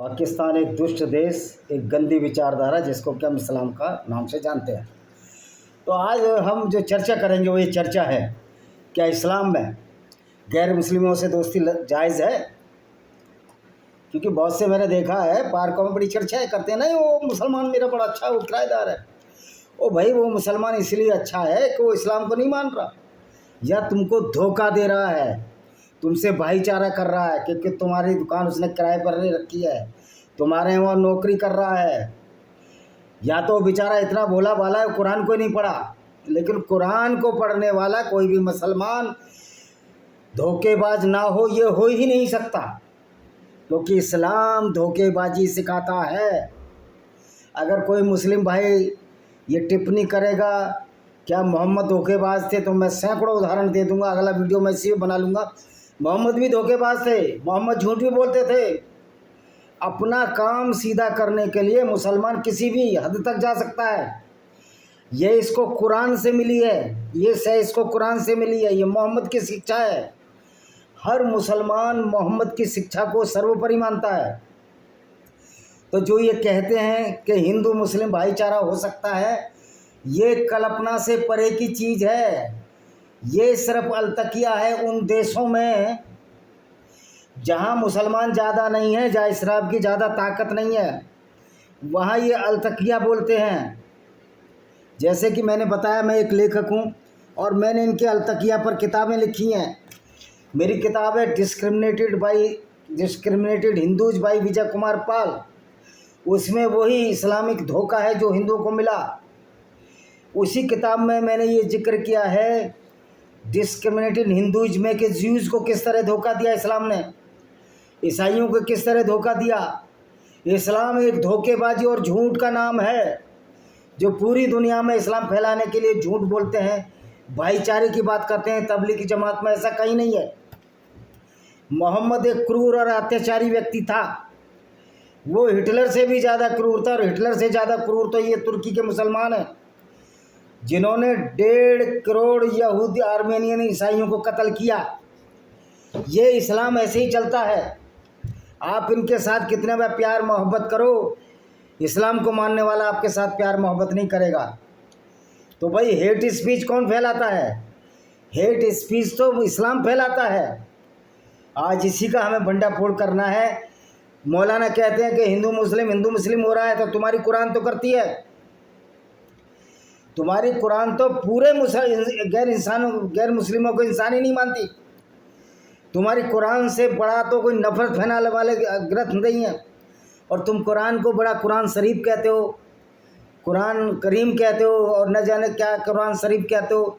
पाकिस्तान एक दुष्ट देश, एक गंदी विचारधारा जिसको कि हम इस्लाम का नाम से जानते हैं। तो आज हम जो चर्चा करेंगे वो ये चर्चा है, क्या इस्लाम में गैर मुस्लिमों से दोस्ती जायज़ है? क्योंकि बहुत से मैंने देखा है पार्कों में बड़ी चर्चाएं करते हैं, नहीं वो मुसलमान मेरा बड़ा अच्छा है, वो किराएदार है। ओ भाई, वो मुसलमान इसलिए अच्छा है कि वो इस्लाम को नहीं मान रहा या तुमको धोखा दे रहा है, तुमसे भाईचारा कर रहा है, क्योंकि तुम्हारी दुकान उसने किराए पर नहीं रखी है, तुम्हारे वहाँ नौकरी कर रहा है। या तो बेचारा इतना भोला भाला है, कुरान को नहीं पढ़ा, लेकिन कुरान को पढ़ने वाला कोई भी मुसलमान धोखेबाज ना हो ये हो ही नहीं सकता, क्योंकि इस्लाम धोखेबाजी सिखाता है। अगर कोई मुस्लिम भाई ये टिप्पणी करेगा क्या मोहम्मद धोखेबाज थे, तो मैं सैकड़ों उदाहरण दे दूंगा, अगला वीडियो मैं इसी में बना लूँगा। मोहम्मद भी धोखेबाज थे, मोहम्मद झूठ भी बोलते थे। अपना काम सीधा करने के लिए मुसलमान किसी भी हद तक जा सकता है। ये इसको कुरान से मिली है, ये सह इसको कुरान से मिली है, ये मोहम्मद की शिक्षा है। हर मुसलमान मोहम्मद की शिक्षा को सर्वोपरि मानता है। तो जो ये कहते हैं कि हिंदू मुस्लिम भाईचारा हो सकता है, ये कल्पना से परे की चीज़ है। ये सिर्फ अलतकिया है उन देशों में जहाँ मुसलमान ज़्यादा नहीं है, जहाँ इस्लाम की ज़्यादा ताकत नहीं है, वहाँ ये अलतकिया बोलते हैं। जैसे कि मैंने बताया, मैं एक लेखक हूँ और मैंने इनके अलतकिया पर किताबें लिखी हैं। मेरी किताब है discriminated Hindus by Vijay Kumar Pal. उसमें वही इस्लामिक धोखा है जो हिंदुओं को मिला। उसी किताब में मैंने ये जिक्र किया है डिस्क्रिमिनेटेड हिंदूज में कि ज्यूज़ को किस तरह धोखा दिया इस्लाम ने, ईसाइयों को किस तरह धोखा दिया। इस्लाम एक धोखेबाजी और झूठ का नाम है, जो पूरी दुनिया में इस्लाम फैलाने के लिए झूठ बोलते हैं, भाईचारे की बात करते हैं। तबलीगी जमात में ऐसा कहीं नहीं है। मोहम्मद एक क्रूर और अत्याचारी व्यक्ति था, वो हिटलर से भी ज़्यादा क्रूर था, और हिटलर से ज़्यादा क्रूर तो ये तुर्की के मुसलमान हैं, जिन्होंने 1.5 करोड़ यहूदी आर्मेनियन ईसाइयों को कत्ल किया। ये इस्लाम ऐसे ही चलता है। आप इनके साथ कितने भी प्यार मोहब्बत करो, इस्लाम को मानने वाला आपके साथ प्यार मोहब्बत नहीं करेगा। तो भाई हेट स्पीच कौन फैलाता है? हेट स्पीच तो इस्लाम फैलाता है। आज इसी का हमें भंडाफोड़ करना है। मौलाना कहते हैं कि हिंदू मुस्लिम हो रहा है, तो तुम्हारी कुरान तो करती है। तुम्हारी कुरान तो पूरे गैर मुस्लिमों को इंसान ही नहीं मानती। तुम्हारी कुरान से बड़ा तो कोई नफरत फैलाने वाले ग्रंथ नहीं है, और तुम कुरान को बड़ा कुरान शरीफ कहते हो, कुरान करीम कहते हो, और न जाने क्या कुरान शरीफ कहते हो।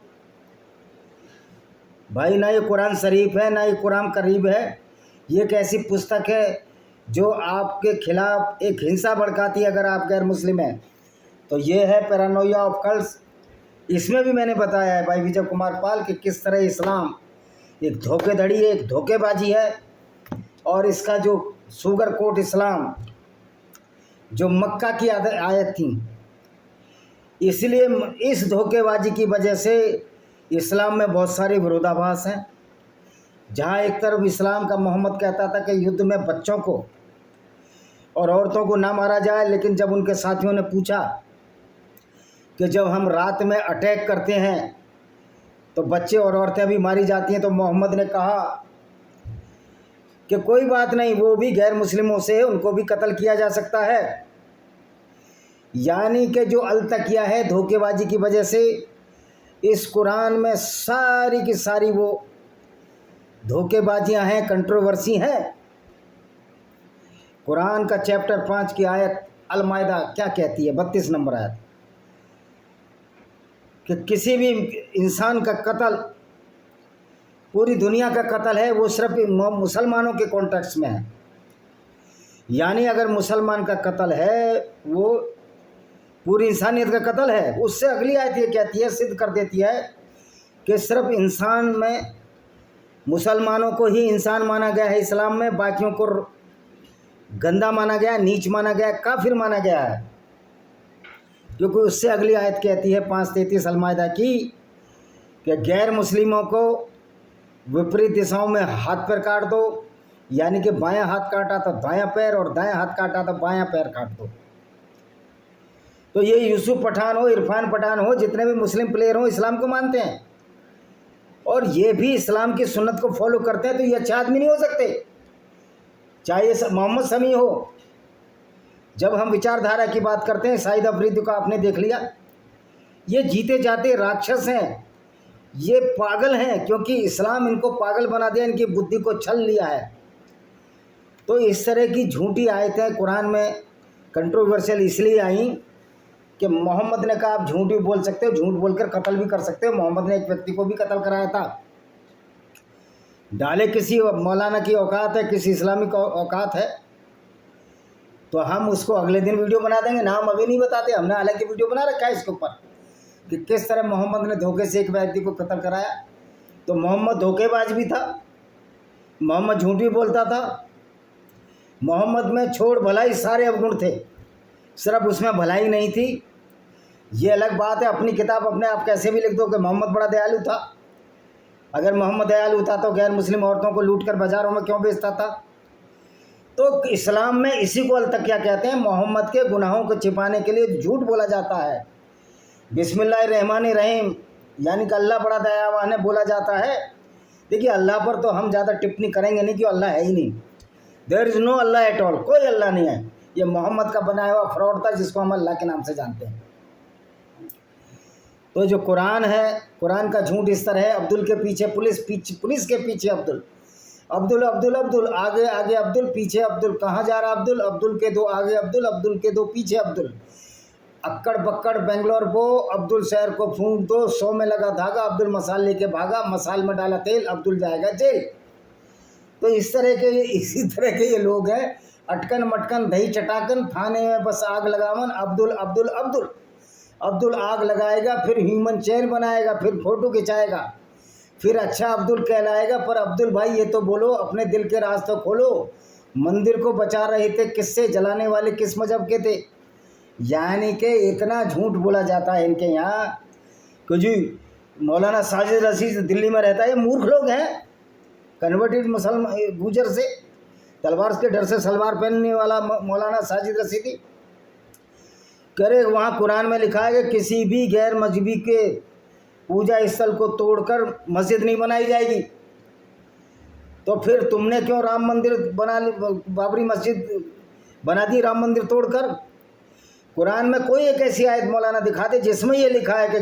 भाई, ना ये कुरान शरीफ है ना ये कुरान करीब है। ये एक ऐसी पुस्तक है जो आपके खिलाफ एक हिंसा भड़काती है अगर आप गैर मुस्लिम हैं। तो ये है पैरानोया ऑफ कल्ट्स। इसमें भी मैंने बताया है भाई विजय कुमार पाल कि किस तरह इस्लाम एक धोखेधड़ी है, एक धोखेबाजी है। और इसका जो शुगर कोट इस्लाम जो मक्का की आयत थी, इसलिए इस धोखेबाजी की वजह से इस्लाम में बहुत सारे विरोधाभास हैं। जहाँ एक तरफ इस्लाम का मोहम्मद कहता था कि युद्ध में बच्चों को और औरतों को ना मारा जाए, लेकिन जब उनके साथियों ने पूछा कि जब हम रात में अटैक करते हैं तो बच्चे और औरतें भी मारी जाती हैं, तो मोहम्मद ने कहा कि कोई बात नहीं, वो भी गैर मुस्लिमों से, उनको भी कत्ल किया जा सकता है। यानी कि जो अलतकिया है धोखेबाजी की वजह से, इस कुरान में सारी की सारी वो धोखेबाजियां हैं, कंट्रोवर्सी हैं। कुरान का चैप्टर 5 की आयत अल-माइदा क्या कहती है? 32 नंबर आयत, कि किसी भी इंसान का कत्ल, पूरी दुनिया का कत्ल है, वो सिर्फ मुसलमानों के कॉन्टेक्स्ट में है। यानी अगर मुसलमान का कत्ल है वो पूरी इंसानियत का कत्ल है। उससे अगली आयत ये कहती है, सिद्ध कर देती है कि सिर्फ इंसान में मुसलमानों को ही इंसान माना गया है इस्लाम में, बाकियों को गंदा माना गया, नीच माना गया, काफिर माना गया है। क्योंकि उससे अगली आयत कहती है 5:33 अल-माइदा की कि गैर मुस्लिमों को विपरीत दिशाओं में हाथ पर काट दो, यानी कि बायां हाथ काटा तो दायां पैर और दायां हाथ काटा तो बायां पैर काट दो। तो ये यूसुफ पठान हो, इरफान पठान हो, जितने भी मुस्लिम प्लेयर हो, इस्लाम को मानते हैं और ये भी इस्लाम की सुन्नत को फॉलो करते हैं, तो ये अच्छे आदमी नहीं हो सकते, चाहे ये मोहम्मद शमी हो। जब हम विचारधारा की बात करते हैं, शाहिद अफरीदी को आपने देख लिया, ये जीते जाते राक्षस हैं, ये पागल हैं, क्योंकि इस्लाम इनको पागल बना दिया, इनकी बुद्धि को छल लिया है। तो इस तरह की झूठी आयतें कुरान में कंट्रोवर्शियल इसलिए आई कि मोहम्मद ने कहा आप झूठ भी बोल सकते हो, झूठ बोलकर कत्ल भी कर सकते हो। मोहम्मद ने एक व्यक्ति को भी कत्ल कराया था। डाले किसी मौलाना की औकात है, किसी इस्लामी की औकात है, तो हम उसको अगले दिन वीडियो बना देंगे। नाम अभी नहीं बताते, हमने हालांकि वीडियो बना रखा है इसके ऊपर कि किस तरह मोहम्मद ने धोखे से एक व्यक्ति को कत्ल कराया। तो मोहम्मद धोखेबाज भी था, मोहम्मद झूठ भी बोलता था, मोहम्मद में छोड़ भलाई सारे अवगुण थे, सिर्फ उसमें भलाई नहीं थी। ये अलग बात है, अपनी किताब अपने आप कैसे भी लिख दो कि मोहम्मद बड़ा दयालु था। अगर मोहम्मद दयालु था तो गैर मुस्लिम औरतों को लूट कर बाज़ारों में क्यों बेचता था? तो इस्लाम में इसी को अलतकिया कहते हैं। मोहम्मद के गुनाहों को छिपाने के लिए झूठ बोला जाता है। बिस्मिल्लाहिर्रहमानिर्रहीम यानी कि अल्लाह बड़ा दयावान है बोला जाता है। देखिए, अल्लाह पर तो हम ज़्यादा टिप्पणी करेंगे नहीं कि अल्लाह है ही नहीं। There is no Allah at all, कोई अल्लाह नहीं है। ये मोहम्मद का बनाया हुआ फ्रॉड था जिसको हम अल्लाह के नाम से जानते हैं। तो जो कुरान है, कुरान का झूठ इस तरह है, अब्दुल के पीछे पुलिस, पुलिस के पीछे अब्दुल, अब्दुल अब्दुल अब्दुल, आगे आगे अब्दुल, पीछे अब्दुल, कहाँ जा रहा अब्दुल? अब्दुल के दो आगे अब्दुल, अब्दुल के दो पीछे अब्दुल, अक्कड़ बक्कड़ बेंगलोर बो, अब्दुल शहर को फूंक दो, 100 में लगा धागा, अब्दुल मसाल लेके भागा, मसाल में डाला तेल, अब्दुल जाएगा जेल। तो इस तरह के, इसी तरह के ये लोग हैं, अटकन मटकन दही चटाकन, थाने में बस आग लगावन, अब्दुल अब्दुल अब्दुल। अब्दुल आग लगाएगा, फिर ह्यूमन चेन बनाएगा, फिर फोटो खिंचाएगा, फिर अच्छा अब्दुल कहलाएगा। पर अब्दुल भाई ये तो बोलो, अपने दिल के राज तो खोलो। मंदिर को बचा रहे थे, किससे जलाने वाले किस मजहब के थे? यानी कि इतना झूठ बोला जाता है इनके यहाँ कि जी मौलाना साजिद रशीद दिल्ली में रहता है। ये मूर्ख लोग हैं, कन्वर्टेड मुसलमान गुजर से, तलवार के डर से सलवार पहनने वाला मौलाना साजिद रशीदी कह रहे वहाँ कुरान में लिखा है कि किसी भी गैर मजहबी के पूजा स्थल को तोड़कर मस्जिद नहीं बनाई जाएगी। तो फिर तुमने क्यों राम मंदिर बना ली, बाबरी मस्जिद बना दी राम मंदिर तोड़कर? कुरान में कोई एक ऐसी आयत मौलाना दिखा दे जिसमें ये लिखा है कि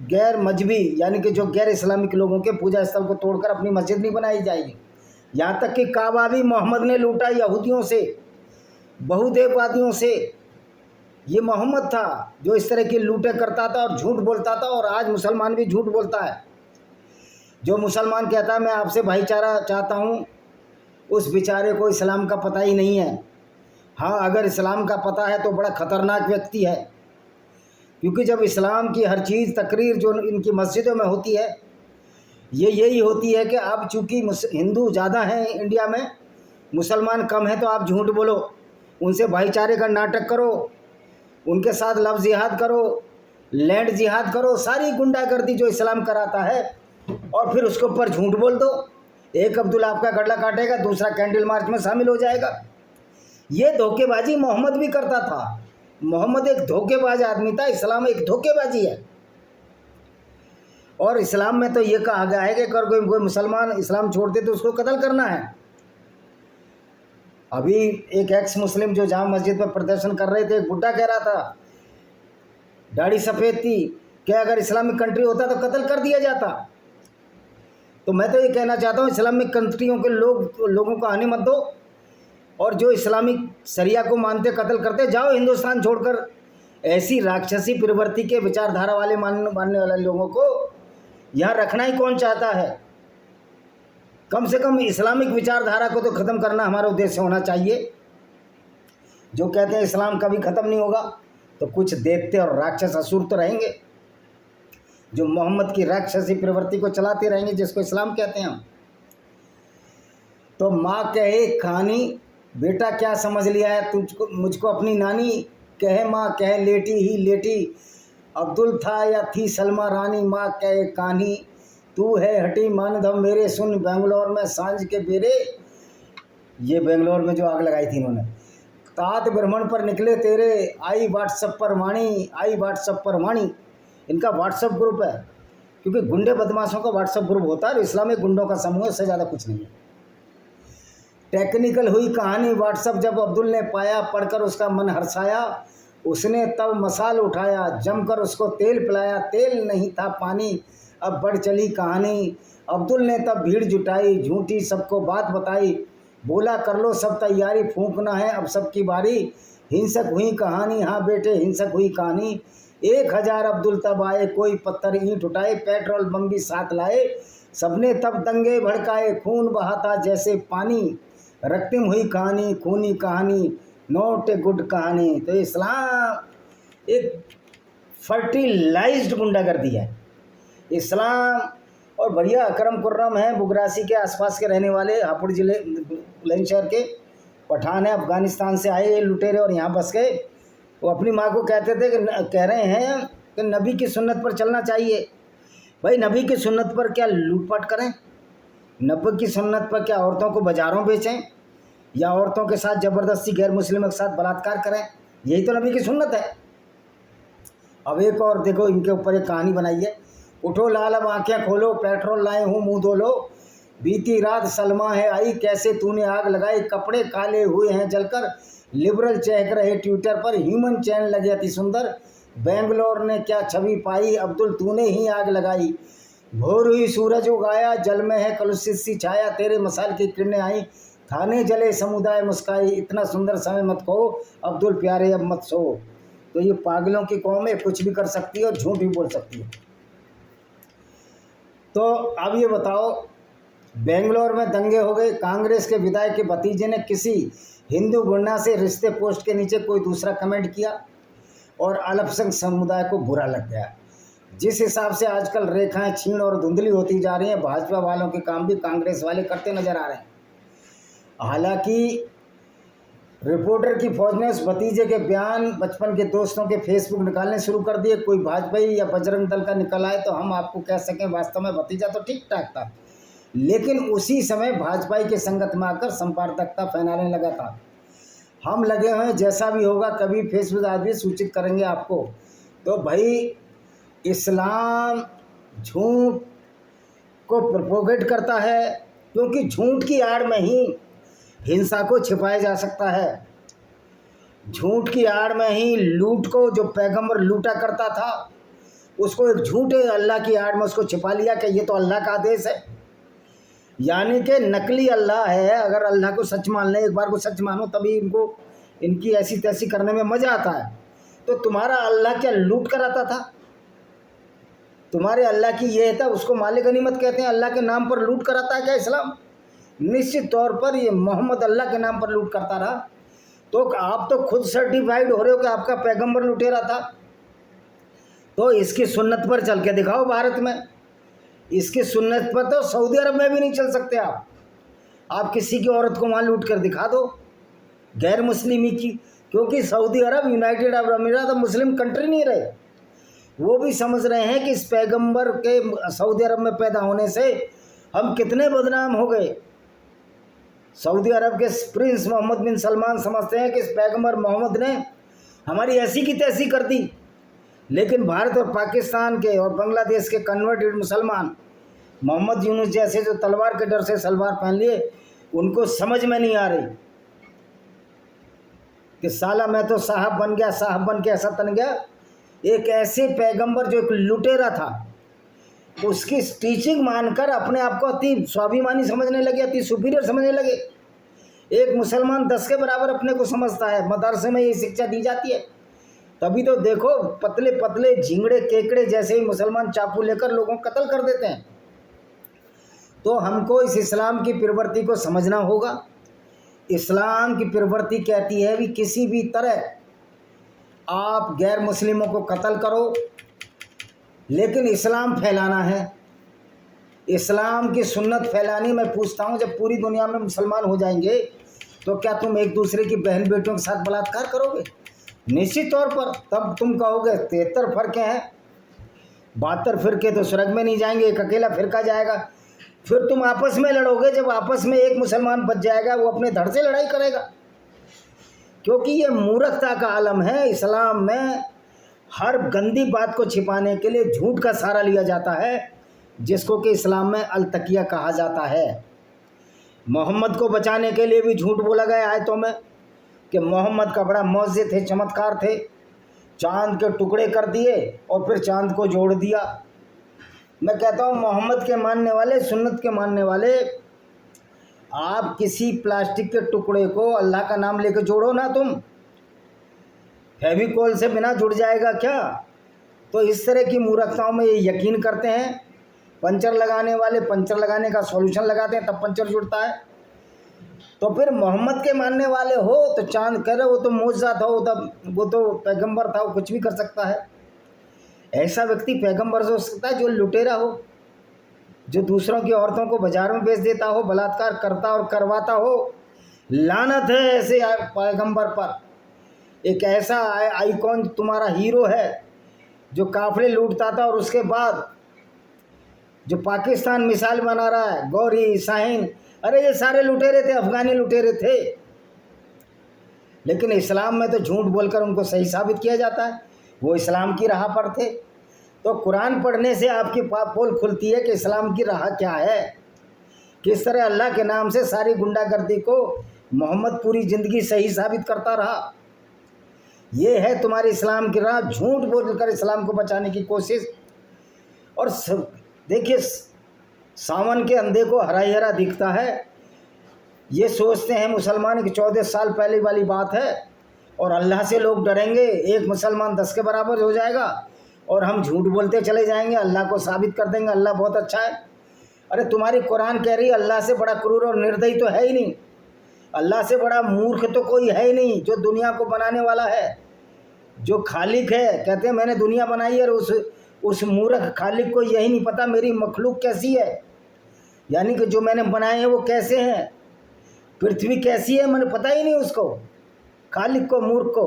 गैर मजहबी यानी कि जो गैर इस्लामिक लोगों के पूजा स्थल को तोड़कर अपनी मस्जिद नहीं बनाई जाएगी। यहाँ तक कि काबा भी मोहम्मद ने लूटा यहूदियों से, बहुदेववादियों से। ये मोहम्मद था जो इस तरह की लूटें करता था और झूठ बोलता था, और आज मुसलमान भी झूठ बोलता है। जो मुसलमान कहता है मैं आपसे भाईचारा चाहता हूँ, उस बेचारे को इस्लाम का पता ही नहीं है। हाँ, अगर इस्लाम का पता है तो बड़ा ख़तरनाक व्यक्ति है, क्योंकि जब इस्लाम की हर चीज़ तकरीर जो इनकी मस्जिदों में होती है, ये यही होती है कि अब चूँकि हिंदू ज़्यादा हैं इंडिया में, मुसलमान कम हैं, तो आप झूठ बोलो, उनसे भाईचारे का नाटक करो, उनके साथ लफ्ज़ जिहाद करो, लैंड जिहाद करो, सारी गुंडागर्दी जो इस्लाम कराता है, और फिर उसके ऊपर झूठ बोल दो। एक अब्दुल आपका गला काटेगा, दूसरा कैंडल मार्च में शामिल हो जाएगा। ये धोखेबाजी मोहम्मद भी करता था। मोहम्मद एक धोखेबाज आदमी था, इस्लाम एक धोखेबाजी है। और इस्लाम में तो ये कहा गया है कि अगर कोई मुसलमान इस्लाम छोड़ दे तो उसको कत्ल करना है। अभी एक एक्स मुस्लिम जो जाम मस्जिद पर प्रदर्शन कर रहे थे, एक बुड्ढा कह रहा था, दाढ़ी सफ़ेद थी, कि अगर इस्लामिक कंट्री होता तो कत्ल कर दिया जाता। तो मैं तो ये कहना चाहता हूँ, इस्लामिक कंट्रियों के लोगों को आने मत दो, और जो इस्लामिक शरिया को मानते कत्ल करते जाओ हिंदुस्तान छोड़कर। ऐसी राक्षसी प्रवृत्ति के विचारधारा वाले मानने वाले लोगों को यहाँ रखना ही कौन चाहता है? कम से कम इस्लामिक विचारधारा को तो ख़त्म करना हमारा उद्देश्य होना चाहिए। जो कहते हैं इस्लाम कभी ख़त्म नहीं होगा, तो कुछ दैत्य और राक्षस असुर तो रहेंगे जो मोहम्मद की राक्षसी प्रवृत्ति को चलाते रहेंगे, जिसको इस्लाम कहते हैं हम। तो माँ कहे कहानी, बेटा क्या समझ लिया है तुझको मुझको अपनी नानी? कहे माँ कहे लेटी ही लेटी, अब्दुल था या थी सलमा रानी, माँ कहे कहानी तू है हटी मानधम मेरे सुन बेंगलोर में सांझ के बेरे। ये बेंगलोर में जो आग लगाई थी इन्होंने। तात ब्राह्मण पर निकले तेरे आई व्हाट्सएप पर वाणी, आई व्हाट्सएप पर वाणी। इनका व्हाट्सएप ग्रुप है, क्योंकि गुंडे बदमाशों का व्हाट्सएप ग्रुप होता है, इस्लामिक गुंडों का समूह, उससे ज़्यादा कुछ नहीं है। टेक्निकल हुई कहानी व्हाट्सएप जब अब्दुल ने पाया, पढ़कर उसका मन हर्षाया। उसने तब मसाल उठाया, जमकर उसको तेल पिलाया, तेल नहीं था पानी, अब बढ़ चली कहानी। अब्दुल ने तब भीड़ जुटाई, झूठी सबको बात बताई, बोला कर लो सब तैयारी, फूंकना है अब सबकी बारी। हिंसक हुई कहानी, हाँ बेटे हिंसक हुई कहानी। 1000 अब्दुल तब आए, कोई पत्थर ईंट उठाए, पेट्रोल बम भी साथ लाए। सबने तब दंगे भड़काए, खून बहाता जैसे पानी। रक्तिम हुई कहानी, खूनी कहानी, नॉट ए गुड कहानी। तो इस्लाम एक फर्टिलाइज्ड गुंडागर्दी है। इस्लाम और बढ़िया अकरम कुर्रम है, बुगरासी के आसपास के रहने वाले, हापुड़ जिले बुलंदशहर के पठान है, अफगानिस्तान से आए ये लुटेरे और यहाँ बस गए। वो अपनी माँ को कहते थे कि कह रहे हैं कि नबी की सुन्नत पर चलना चाहिए। भाई नबी की सुन्नत पर क्या लूटपाट करें? नबी की सुन्नत पर क्या औरतों को बाजारों बेचें, या औरतों के साथ ज़बरदस्ती गैर मुस्लिमों के साथ बलात्कार करें? यही तो नबी की सुन्नत है। अब एक और देखो, इनके ऊपर एक कहानी बनाई है। उठो लाल अब आँखें खोलो, पेट्रोल लाए हूँ मुँह धो लो। बीती रात सलमा है आई, कैसे तूने आग लगाई, कपड़े काले हुए हैं जलकर। लिबरल चहक रहे ट्विटर पर, ह्यूमन चैन लगे अति सुंदर। बेंगलोर ने क्या छवि पाई, अब्दुल तूने ही आग लगाई। भोर हुई सूरज उगाया, जल में है कलुषित सी छाया, तेरे मसाल की किरणें आई। थाने जले समुदाय मुस्काई, इतना सुंदर समय मत खो, अब्दुल प्यारे अब मत सो। तो ये पागलों की कौम है, कुछ भी कर सकती है और झूठ भी बोल सकती है। तो अब ये बताओ, बेंगलोर में दंगे हो गए। कांग्रेस के विधायक के भतीजे ने किसी हिंदू गुंडा से रिश्ते पोस्ट के नीचे कोई दूसरा कमेंट किया और अल्पसंख्यक समुदाय को बुरा लग गया। जिस हिसाब से आजकल रेखाएं छीण और धुंधली होती जा रही हैं, भाजपा वालों के काम भी कांग्रेस वाले करते नजर आ रहे हैं। हालांकि रिपोर्टर की फौज ने उस भतीजे के बयान बचपन के दोस्तों के फेसबुक निकालने शुरू कर दिए। कोई भाजपा या बजरंग दल का निकल आए तो हम आपको कह सकें वास्तव में भतीजा तो ठीक ठाक था, लेकिन उसी समय भाजपा के संगत में आकर संपादकता फैलाने लगा था। हम लगे हुए जैसा भी होगा कभी फेसबुक आदमी सूचित करेंगे आपको। तो भाई इस्लाम झूठ को प्रोपोगेट करता है, क्योंकि झूठ की आड़ में ही हिंसा को छिपाया जा सकता है। झूठ की आड़ में ही लूट को, जो पैगंबर लूटा करता था उसको एक झूठे अल्लाह की आड़ में उसको छिपा लिया कि ये तो अल्लाह का आदेश है, यानी कि नकली अल्लाह है। अगर अल्लाह को सच मान ले, एक बार को सच मानो, तभी इनको इनकी ऐसी तैसी करने में मज़ा आता है। तो तुम्हारा अल्लाह क्या लूट कराता था? तुम्हारे अल्लाह की ये था, उसको मालिक गनीमत कहते हैं। अल्लाह के नाम पर लूट कराता है क्या इस्लाम? निश्चित तौर पर ये मोहम्मद अल्लाह के नाम पर लूट करता रहा। तो आप तो खुद सर्टिफाइड हो रहे हो कि आपका पैगंबर लुटेरा था। तो इसकी सुन्नत पर चल के दिखाओ भारत में। इसकी सुन्नत पर तो सऊदी अरब में भी नहीं चल सकते आप किसी की औरत को वहाँ लूट कर दिखा दो गैर मुस्लिमी की, क्योंकि सऊदी अरब यूनाइटेड अरब अमीरात अब मुस्लिम कंट्री नहीं रहे। वो भी समझ रहे हैं कि इस पैगंबर के सऊदी अरब में पैदा होने से हम कितने बदनाम हो गए। सऊदी अरब के प्रिंस मोहम्मद बिन सलमान समझते हैं कि इस पैगंबर मोहम्मद ने हमारी ऐसी की तैसी कर दी, लेकिन भारत और पाकिस्तान के और बांग्लादेश के कन्वर्टेड मुसलमान मोहम्मद यूनुस जैसे जो तलवार के डर से सलवार पहन लिए, उनको समझ में नहीं आ रही कि साला मैं तो साहब बन गया, साहब बन के ऐसा तन गया। एक ऐसे पैगंबर जो एक लुटेरा था, उसकी टीचिंग मानकर अपने आप को अति स्वाभिमानी समझने लगे, अति सुपीरियर समझने लगे। एक मुसलमान 10 के बराबर अपने को समझता है, मदरसे में ये शिक्षा दी जाती है। तभी तो देखो पतले पतले झिंगड़े केकड़े जैसे ही मुसलमान चाकू लेकर लोगों को कत्ल कर देते हैं। तो हमको इस इस्लाम की प्रवृत्ति को समझना होगा। इस्लाम की प्रवृत्ति कहती है भी किसी भी तरह आप गैर मुस्लिमों को कत्ल करो, लेकिन इस्लाम फैलाना है, इस्लाम की सुन्नत फैलानी। मैं पूछता हूँ, जब पूरी दुनिया में मुसलमान हो जाएंगे तो क्या तुम एक दूसरे की बहन बेटियों के साथ बलात्कार करोगे? निश्चित तौर पर। तब तुम कहोगे 73 फर्क हैं, 72 फिरके तो स्वर्ग में नहीं जाएंगे, एक अकेला फिरका जाएगा। फिर तुम आपस में लड़ोगे, जब आपस में एक मुसलमान बच जाएगा वो अपने धड़ से लड़ाई करेगा, क्योंकि ये मूर्खता का आलम है। इस्लाम में हर गंदी बात को छिपाने के लिए झूठ का सहारा लिया जाता है, जिसको कि इस्लाम में अल-तकिया कहा जाता है। मोहम्मद को बचाने के लिए भी झूठ बोला गया आयतों में कि मोहम्मद का बड़ा मौज़े थे, चमत्कार थे, चांद के टुकड़े कर दिए और फिर चांद को जोड़ दिया। मैं कहता हूँ मोहम्मद के मानने वाले, सुन्नत के मानने वाले, आप किसी प्लास्टिक के टुकड़े को अल्लाह का नाम लेकर जोड़ो ना, तुम फेविकोल से बिना जुड़ जाएगा क्या? तो इस तरह की मूर्खताओं में ये यकीन करते हैं। पंचर लगाने वाले पंचर लगाने का सॉल्यूशन लगाते हैं तब पंचर जुड़ता है। तो फिर मोहम्मद के मानने वाले हो तो चांद कह रहे, वो तो मौजज़ा था, वो तो पैगंबर था, वो कुछ भी कर सकता है। ऐसा व्यक्ति पैगंबर हो सकता है जो लुटेरा हो, जो दूसरों की औरतों को बाजार में बेच देता हो, बलात्कार करता और करवाता हो। लानत है ऐसे पैगंबर पर। एक ऐसा आइकॉन तुम्हारा हीरो है जो काफिले लूटता था और उसके बाद जो पाकिस्तान मिसाल बना रहा है, गौरी शाहीन, अरे ये सारे लुटेरे थे, अफगानी लुटेरे थे। लेकिन इस्लाम में तो झूठ बोलकर उनको सही साबित किया जाता है, वो इस्लाम की राह पर थे। तो कुरान पढ़ने से आपकी पोल खुलती है कि इस्लाम की राह क्या है, किस तरह अल्लाह के नाम से सारी गुंडागर्दी को मोहम्मद पूरी ज़िंदगी सही साबित करता रहा। ये है तुम्हारी इस्लाम की राह, झूठ बोलकर इस्लाम को बचाने की कोशिश। और देखिए, सावन के अंधे को हरा ही हरा दिखता है। ये सोचते हैं मुसलमान कि 14 साल पहले वाली बात है और अल्लाह से लोग डरेंगे, एक मुसलमान 10 के बराबर हो जाएगा और हम झूठ बोलते चले जाएंगे, अल्लाह को साबित कर देंगे अल्लाह बहुत अच्छा है। अरे तुम्हारी कुरान कह रही है अल्लाह से बड़ा क्रूर और निर्दयी तो है ही नहीं, अल्लाह से बड़ा मूर्ख तो कोई है ही नहीं, जो दुनिया को बनाने वाला है, जो खालिक है। कहते हैं मैंने दुनिया बनाई है और उस मूर्ख खालिक को यही नहीं पता मेरी मखलूक कैसी है, यानी कि जो मैंने बनाए हैं वो कैसे हैं, पृथ्वी कैसी है मैंने पता ही नहीं उसको, खालिक को, मूर्ख को।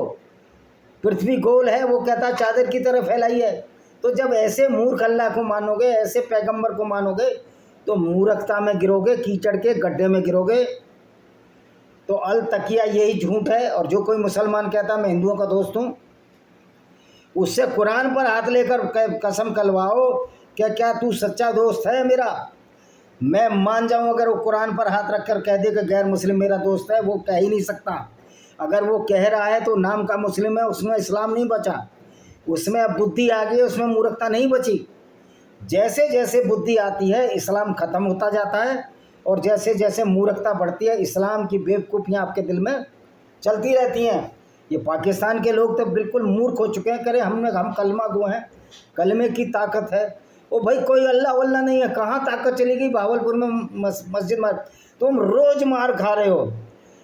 पृथ्वी गोल है, वो कहता चादर की तरह फैलाई है। तो जब ऐसे मूर्ख अल्लाह को मानोगे, ऐसे पैगंबर को मानोगे, तो मूर्खता में गिरोगे, कीचड़ के गड्ढे में गिरोगे। तो अल तकिया यही झूठ है। और जो कोई मुसलमान कहता मैं हिंदुओं का दोस्त हूँ, उससे कुरान पर हाथ लेकर कसम कलवाओ क्या क्या तू सच्चा दोस्त है मेरा, मैं मान जाऊं। अगर वो कुरान पर हाथ रखकर कह दे कि गैर मुस्लिम मेरा दोस्त है, वो कह ही नहीं सकता। अगर वो कह रहा है तो नाम का मुस्लिम है, उसमें इस्लाम नहीं बचा, उसमें अब बुद्धि आ गई, उसमें मूर्खता नहीं बची। जैसे जैसे बुद्धि आती है इस्लाम ख़त्म होता जाता है, और जैसे जैसे मूर्खता बढ़ती है इस्लाम की बेवकूफ़ियाँ आपके दिल में चलती रहती हैं। ये पाकिस्तान के लोग तो बिल्कुल मूर्ख हो चुके हैं, करे हम कलमा गो हैं, कलमे की ताकत है। ओ भाई कोई अल्लाह वल्लाह नहीं है, कहाँ ताकत चली गई? भावलपुर में मस्जिद मार, तुम रोज़ मार खा रहे हो,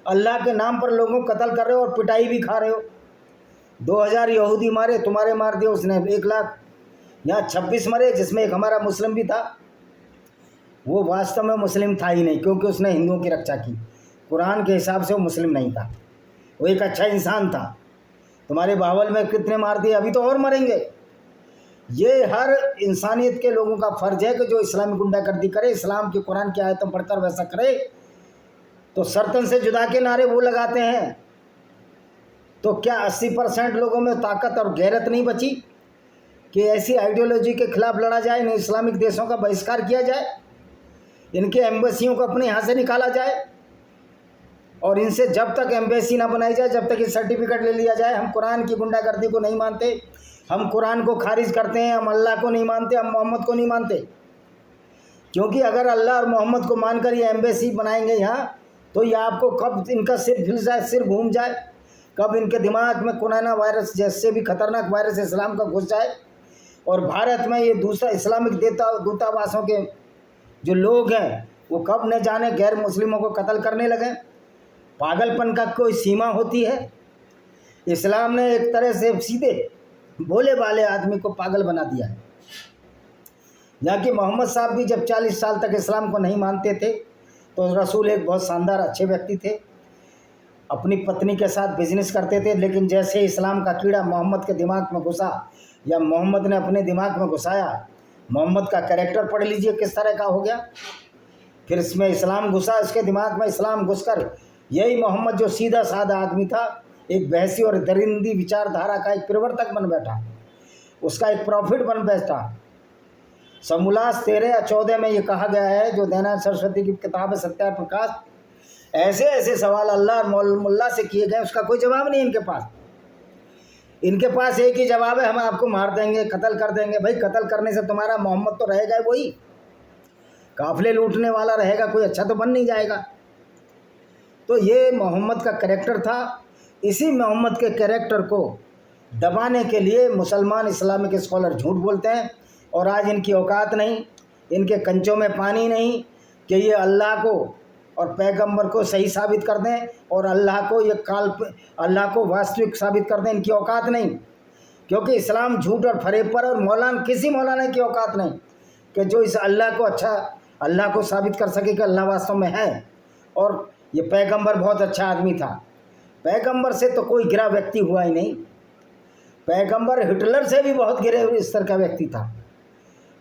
अल्लाह के नाम पर लोगों को कत्ल कर रहे हो और पिटाई भी खा रहे हो। 2000 यहूदी मारे, तुम्हारे मार दिए उसने 1 लाख। यहाँ 26 मरे, जिसमें एक हमारा मुस्लिम भी था। वो वास्तव में मुस्लिम था ही नहीं, क्योंकि उसने हिंदुओं की रक्षा की। कुरान के हिसाब से वो मुस्लिम नहीं था, वो एक अच्छा इंसान था। तुम्हारे बावल में कितने मार दिए, अभी तो और मरेंगे। ये हर इंसानियत के लोगों का फ़र्ज है कि जो इस्लामी गुंडागर्दी करे, इस्लाम की कुरान की आयतों पढ़कर वैसा करे। तो सर्तन से जुदा के नारे वो लगाते हैं, तो क्या 80% लोगों में ताकत और गैरत नहीं बची कि ऐसी आइडियोलॉजी के खिलाफ लड़ा जाए, इन इस्लामिक देशों का बहिष्कार किया जाए, इनके एम्बेसियों को अपने यहाँ से निकाला जाए, और इनसे जब तक एम्बेसी ना बनाई जाए, जब तक ये सर्टिफिकेट ले लिया जाए। हम कुरान की गुंडागर्दी को नहीं मानते, हम कुरान को खारिज करते हैं, हम अल्लाह को नहीं मानते, हम मोहम्मद को नहीं मानते। क्योंकि अगर अल्लाह और मोहम्मद को मानकर ये एम्बेसी बनाएंगे यहाँ, तो ये आपको कब इनका सिर हिल जाए, सिर घूम जाए, कब इनके दिमाग में कोरोना वायरस जैसे भी खतरनाक वायरस इस्लाम का घुस जाए, और भारत में ये दूसरा इस्लामिक दूतावासों के जो लोग हैं वो कब न जाने गैर मुस्लिमों को कत्ल करने लगे। पागलपन का कोई सीमा होती है? इस्लाम ने एक तरह से सीधे भोले भाले आदमी को पागल बना दिया है। जहाँ कि मोहम्मद साहब भी जब 40 साल तक इस्लाम को नहीं मानते थे, तो रसूल एक बहुत शानदार अच्छे व्यक्ति थे। अपनी पत्नी के साथ बिजनेस करते थे, लेकिन जैसे इस्लाम का कीड़ा मोहम्मद के दिमाग में घुसा या मोहम्मद ने अपने दिमाग में घुसाया, मोहम्मद का कैरेक्टर पढ़ लीजिए किस तरह का हो गया। फिर इसमें इस्लाम घुसा, इसके दिमाग में इस्लाम घुसकर यही मोहम्मद जो सीधा साधा आदमी था, एक बहसी और दरिंदी विचारधारा का एक प्रवर्तक बन बैठा, उसका एक प्रॉफिट बन बैठा। समूलास 13 या 14 में ये कहा गया है, जो दयानंद सरस्वती की किताब है सत्यार्थ प्रकाश, ऐसे ऐसे सवाल अल्लाह और मुल्ला से किए गए, उसका कोई जवाब नहीं इनके पास। इनके पास एक ही जवाब है, हम आपको मार देंगे, कत्ल कर देंगे। भाई कत्ल करने से तुम्हारा मोहम्मद तो रहेगा वही, काफिले लूटने वाला रहेगा, कोई अच्छा तो बन नहीं जाएगा। तो ये मोहम्मद का कैरेक्टर था। इसी मोहम्मद के कैरेक्टर को दबाने के लिए मुसलमान इस्लामिक स्कॉलर झूठ बोलते हैं, और आज इनकी औकात नहीं, इनके कंचों में पानी नहीं कि ये अल्लाह को और पैगंबर को सही साबित कर दें और अल्लाह को वास्तविक साबित कर दें। इनकी औकात नहीं, क्योंकि इस्लाम झूठ और फरेब पर, और किसी मौलाना की औकात नहीं कि जो इस अल्लाह को साबित कर सके कि अल्लाह वास्तव में है। और ये पैगंबर बहुत अच्छा आदमी था, पैगंबर से तो कोई गिरा व्यक्ति हुआ ही नहीं, पैगंबर हिटलर से भी बहुत गिरे स्तर का व्यक्ति था।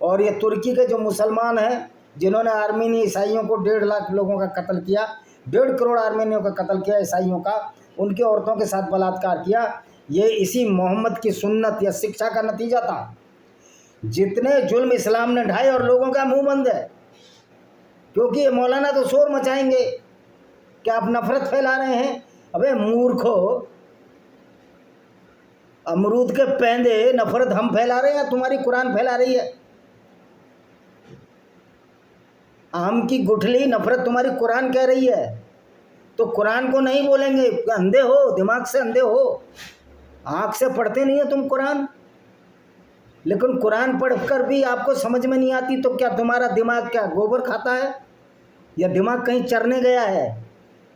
और ये तुर्की के जो मुसलमान हैं, जिन्होंने आर्मीनी ईसाइयों को 1.5 लाख लोगों का कत्ल किया, 1.5 करोड़ आर्मीनियों का कत्ल किया ईसाइयों का, उनकी औरतों के साथ बलात्कार किया, ये इसी मोहम्मद की सुन्नत या शिक्षा का नतीजा था। जितने जुल्म इस्लाम ने ढाए, और लोगों का मुंह बंद है, क्योंकि ये मौलाना तो शोर मचाएंगे कि आप नफरत फैला रहे हैं। अबे मूर्खो, अमरूद के पैंदे, नफरत हम फैला रहे हैं, तुम्हारी कुरान फैला रही है। आम की गुठली, नफरत तुम्हारी कुरान कह रही है, तो कुरान को नहीं बोलेंगे। अंधे हो, दिमाग से अंधे हो, आँख से पढ़ते नहीं हो तुम कुरान। लेकिन कुरान पढ़कर भी आपको समझ में नहीं आती, तो क्या तुम्हारा दिमाग क्या गोबर खाता है, या दिमाग कहीं चरने गया है,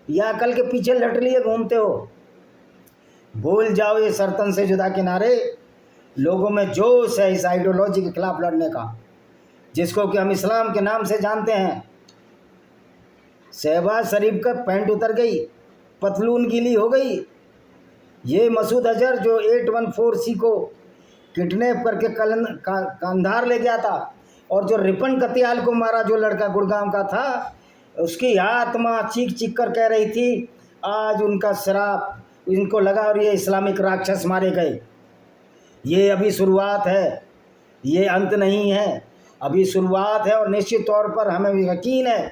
या अकल के पीछे लट लिए घूमते हो? भूल जाओ ये सरतन से जुदा किनारे। लोगों में जोश है इस आइडियोलॉजी के खिलाफ लड़ने का, जिसको कि हम इस्लाम के नाम से जानते हैं। शहबाज शरीफ का पैंट उतर गई, पतलून गीली हो गई। ये मसूद अजहर जो 814C को किडनैप करके कंधार ले गया था, और जो रिपन कतियाल को मारा, जो लड़का गुड़गांव का था, उसकी आत्मा चीख चीख कर कह रही थी आज उनका श्राप इनको लगा, और ये इस्लामिक राक्षस मारे गए। ये अभी शुरुआत है, ये अंत नहीं है, अभी शुरुआत है। और निश्चित तौर पर हमें यकीन है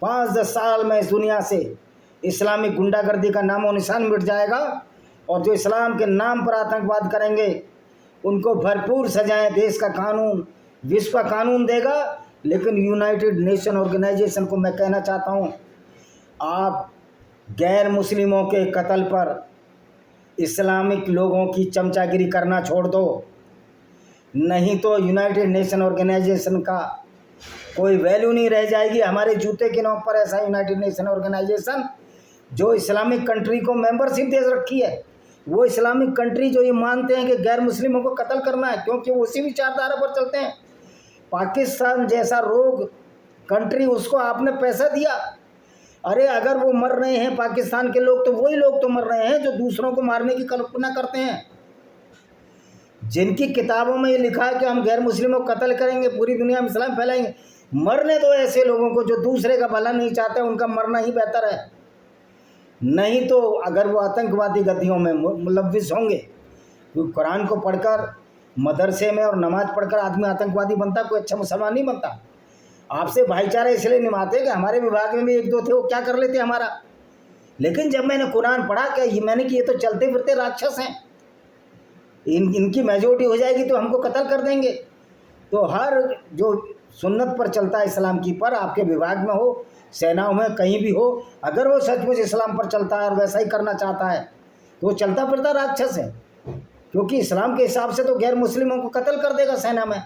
5-10 साल में इस दुनिया से इस्लामिक गुंडागर्दी का नामो निशान मिट जाएगा, और जो इस्लाम के नाम पर आतंकवाद करेंगे उनको भरपूर सजाएं देश का कानून, विश्व का कानून देगा। लेकिन यूनाइटेड नेशन ऑर्गेनाइजेशन को मैं कहना चाहता हूँ, आप गैर मुस्लिमों के कत्ल पर इस्लामिक लोगों की चमचागिरी करना छोड़ दो, नहीं तो यूनाइटेड नेशन ऑर्गेनाइजेशन का कोई वैल्यू नहीं रह जाएगी। हमारे जूते के नाम पर ऐसा यूनाइटेड नेशन ऑर्गेनाइजेशन जो इस्लामिक कंट्री को मेंबरशिप दे रखी है, वो इस्लामिक कंट्री जो ये मानते हैं कि गैर मुस्लिमों को कत्ल करना है, क्योंकि वो उसी विचारधारा पर चलते हैं। पाकिस्तान जैसा रोग कंट्री, उसको आपने पैसा दिया। अरे अगर वो मर रहे हैं पाकिस्तान के लोग, तो वही लोग तो मर रहे हैं जो दूसरों को मारने की कल्पना करते हैं, जिनकी किताबों में ये लिखा है कि हम गैर मुस्लिमों को कत्ल करेंगे, पूरी दुनिया में इस्लाम फैलाएंगे। मरने दो ऐसे लोगों को जो दूसरे का भला नहीं चाहते, उनका मरना ही बेहतर है। नहीं तो अगर वो आतंकवादी गतियों में मुलव्विस होंगे, क्योंकि कुरान को पढ़कर मदरसे में और नमाज पढ़कर आदमी आतंकवादी बनता, कोई अच्छा मुसलमान नहीं बनता। आपसे भाईचारा इसलिए निभाते कि हमारे विभाग में भी 1-2 थे, वो क्या कर लेते हमारा। लेकिन जब मैंने कुरान पढ़ा, क्या मैंने कि ये तो चलते फिरते राक्षस हैं, इनकी मेजोरिटी हो जाएगी तो हमको कत्ल कर देंगे। तो हर जो सुन्नत पर चलता है इस्लाम की, पर आपके विभाग में हो, सेनाओं में, कहीं भी हो, अगर वो सचमुच इस्लाम पर चलता है और वैसा ही करना चाहता है, तो वो चलता फिरता राक्षस है। क्योंकि इस्लाम के हिसाब से तो गैर मुस्लिमों को कत्ल कर देगा सेना में,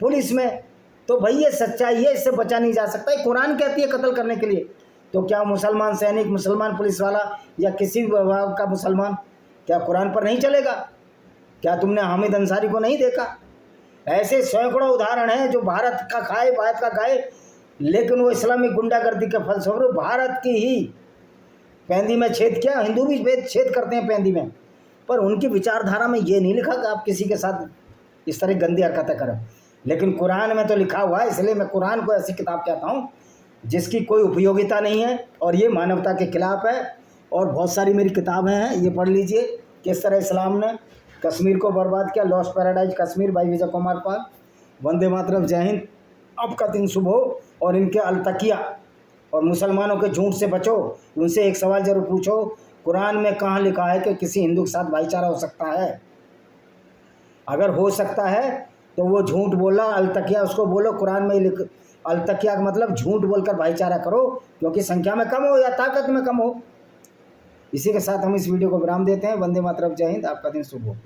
पुलिस में। तो भाई ये सच्चाई है, इससे बचा नहीं जा सकता। कुरान कहती है कत्ल करने के लिए, तो क्या मुसलमान सैनिक, मुसलमान पुलिस वाला या किसी भी विभाग का मुसलमान क्या कुरान पर नहीं चलेगा? क्या तुमने हामिद अंसारी को नहीं देखा? ऐसे सैकड़ों उदाहरण हैं जो भारत का खाए, भारत का खाए, लेकिन वो इस्लामिक गुंडागर्दी के फलस्वरूप भारत की ही पैंदी में छेद किया, हिंदू भी छेद करते हैं पैंदी में, पर उनकी विचारधारा में ये नहीं लिखा कि आप किसी के साथ इस तरह गंदी हरकतें करें। लेकिन कुरान में तो लिखा हुआ है, इसलिए मैं कुरान को ऐसी किताब कहता हूँ जिसकी कोई उपयोगिता नहीं है और ये मानवता के खिलाफ है। और बहुत सारी मेरी किताबें हैं, ये पढ़ लीजिए किस तरह इस्लाम ने कश्मीर को बर्बाद किया। Lost paradise Kashmir by Vijay Kumar Pal. Vande Mataram, जय हिंद, आपका दिन शुभ हो। और इनके अलतकिया और मुसलमानों के झूठ से बचो। उनसे एक सवाल जरूर पूछो, कुरान में कहाँ लिखा है कि किसी हिंदू के साथ भाईचारा हो सकता है? अगर हो सकता है तो वो झूठ बोला, अलतकिया उसको बोलो। कुरान में लिख, अलतकिया का मतलब झूठ बोलकर भाईचारा करो, क्योंकि संख्या में कम हो या ताकत में कम हो। इसी के साथ हम इस वीडियो को विराम देते हैं। वंदे मातरम, जय हिंद, आपका दिन शुभ हो।